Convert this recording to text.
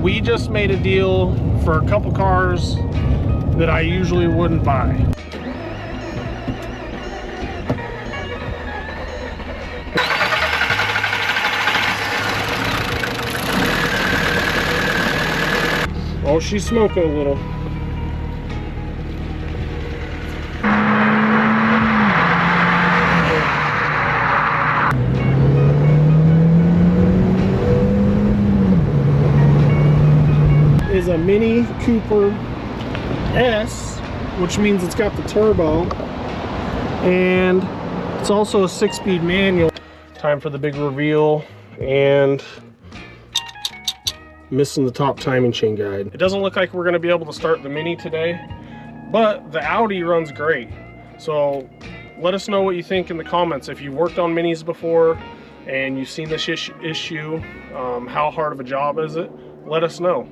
we just made a deal for a couple cars that I usually wouldn't buy. Oh, she's smoking a little. Is a Mini Cooper S, which means it's got the turbo, and it's also a 6-speed manual. Time for the big reveal, and missing the top timing chain guide. It doesn't look like we're going to be able to start the Mini today, but the Audi runs great. So let us know what you think in the comments. If you've worked on Minis before and you've seen this issue, how hard of a job is it? Let us know.